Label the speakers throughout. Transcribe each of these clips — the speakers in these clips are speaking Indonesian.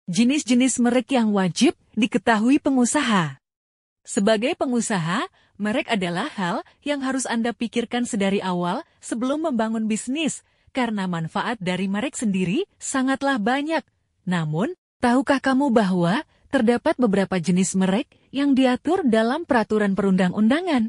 Speaker 1: Jenis-jenis merek yang wajib diketahui pengusaha. Sebagai pengusaha, merek adalah hal yang harus Anda pikirkan sedari awal sebelum membangun bisnis, karena manfaat dari merek sendiri sangatlah banyak. Namun, tahukah kamu bahwa terdapat beberapa jenis merek yang diatur dalam peraturan perundang-undangan?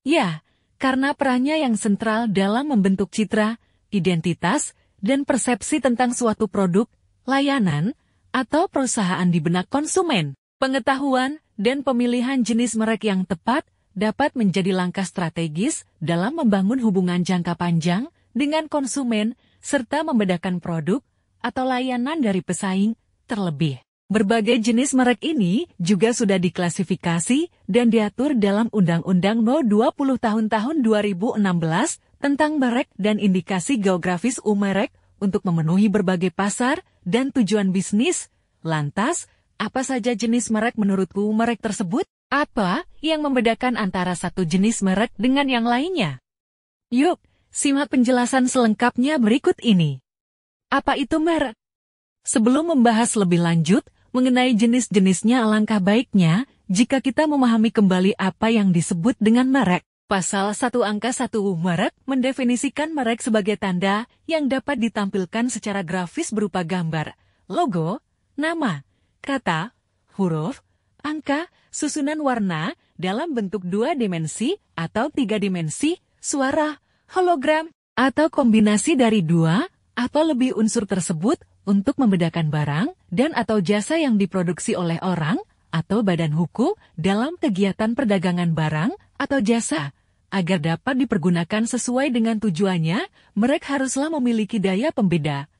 Speaker 1: Ya, karena perannya yang sentral dalam membentuk citra, identitas, dan persepsi tentang suatu produk, layanan, atau perusahaan di benak konsumen. Pengetahuan dan pemilihan jenis merek yang tepat dapat menjadi langkah strategis dalam membangun hubungan jangka panjang dengan konsumen serta membedakan produk atau layanan dari pesaing. Terlebih, berbagai jenis merek ini juga sudah diklasifikasi dan diatur dalam Undang-Undang No. 20 Tahun 2016 tentang merek dan indikasi geografis merek untuk memenuhi berbagai pasar dan tujuan bisnis. Lantas, apa saja jenis merek menurutku merek tersebut? Apa yang membedakan antara satu jenis merek dengan yang lainnya? Yuk, simak penjelasan selengkapnya berikut ini. Apa itu merek? Sebelum membahas lebih lanjut mengenai jenis-jenisnya, alangkah baiknya jika kita memahami kembali apa yang disebut dengan merek. Pasal 1 angka 1 merek mendefinisikan merek sebagai tanda yang dapat ditampilkan secara grafis berupa gambar, logo, nama, kata, huruf, angka, susunan warna dalam bentuk 2 dimensi atau 3 dimensi, suara, hologram, atau kombinasi dari 2 atau lebih unsur tersebut untuk membedakan barang dan atau jasa yang diproduksi oleh orang atau badan hukum dalam kegiatan perdagangan barang atau jasa. Agar dapat dipergunakan sesuai dengan tujuannya, merek haruslah memiliki daya pembeda.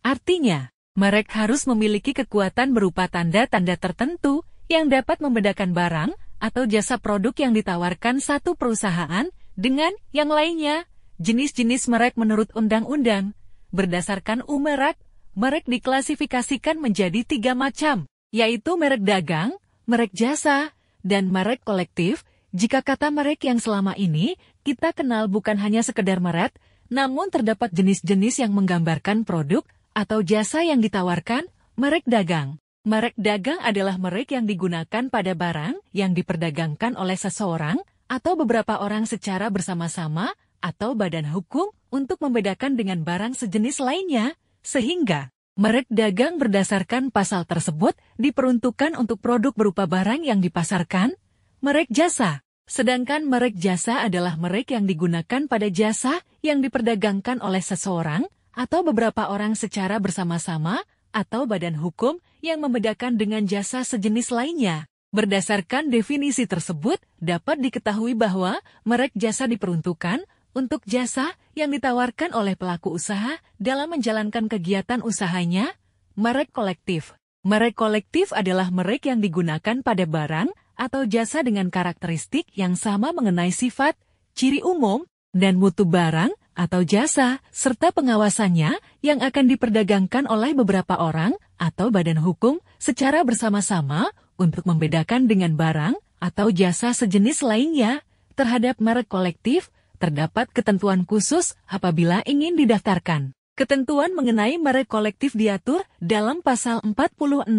Speaker 1: Artinya, merek harus memiliki kekuatan berupa tanda-tanda tertentu yang dapat membedakan barang atau jasa produk yang ditawarkan satu perusahaan dengan yang lainnya. Jenis-jenis merek menurut undang-undang. Berdasarkan merek, merek diklasifikasikan menjadi 3 macam, yaitu merek dagang, merek jasa, dan merek kolektif. Jika kata merek yang selama ini kita kenal bukan hanya sekedar merek, namun terdapat jenis-jenis yang menggambarkan produk atau jasa yang ditawarkan. Merek dagang. Merek dagang adalah merek yang digunakan pada barang yang diperdagangkan oleh seseorang atau beberapa orang secara bersama-sama atau badan hukum untuk membedakan dengan barang sejenis lainnya, sehingga merek dagang berdasarkan pasal tersebut diperuntukkan untuk produk berupa barang yang dipasarkan. Merek jasa. Sedangkan merek jasa adalah merek yang digunakan pada jasa yang diperdagangkan oleh seseorang atau beberapa orang secara bersama-sama atau badan hukum yang membedakan dengan jasa sejenis lainnya. Berdasarkan definisi tersebut, dapat diketahui bahwa merek jasa diperuntukkan untuk jasa yang ditawarkan oleh pelaku usaha dalam menjalankan kegiatan usahanya. Merek kolektif. Merek kolektif adalah merek yang digunakan pada barang atau jasa dengan karakteristik yang sama mengenai sifat, ciri umum, dan mutu barang atau jasa, serta pengawasannya yang akan diperdagangkan oleh beberapa orang atau badan hukum secara bersama-sama untuk membedakan dengan barang atau jasa sejenis lainnya. Terhadap merek kolektif, terdapat ketentuan khusus apabila ingin didaftarkan. Ketentuan mengenai merek kolektif diatur dalam pasal 46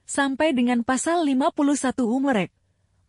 Speaker 1: sampai dengan pasal 51 merek.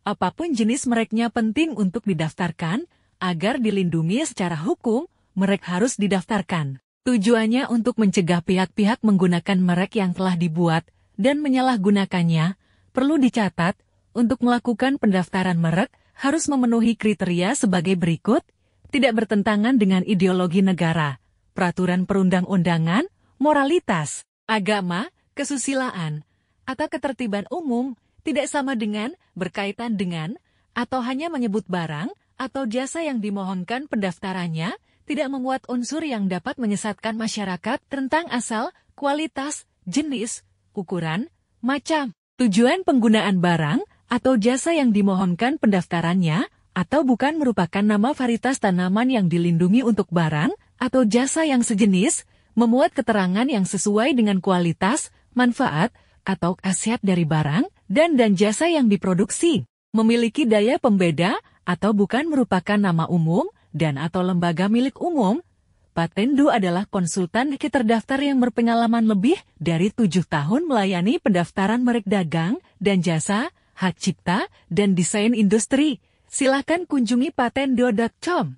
Speaker 1: Apapun jenis mereknya penting untuk didaftarkan, agar dilindungi secara hukum, merek harus didaftarkan. Tujuannya untuk mencegah pihak-pihak menggunakan merek yang telah dibuat dan menyalahgunakannya. Perlu dicatat, untuk melakukan pendaftaran merek harus memenuhi kriteria sebagai berikut: tidak bertentangan dengan ideologi negara, peraturan perundang-undangan, moralitas, agama, kesusilaan, atau ketertiban umum, tidak sama dengan, berkaitan dengan, atau hanya menyebut barang atau jasa yang dimohonkan pendaftarannya, tidak memuat unsur yang dapat menyesatkan masyarakat tentang asal, kualitas, jenis, ukuran, macam, tujuan penggunaan barang atau jasa yang dimohonkan pendaftarannya, atau bukan merupakan nama varietas tanaman yang dilindungi untuk barang atau jasa yang sejenis, memuat keterangan yang sesuai dengan kualitas, manfaat, atau khasiat dari barang dan jasa yang diproduksi, memiliki daya pembeda atau bukan merupakan nama umum dan atau lembaga milik umum, Patendo adalah konsultan terdaftar yang berpengalaman lebih dari 7 tahun melayani pendaftaran merek dagang dan jasa, hak cipta, dan desain industri. Silakan kunjungi patendo.com.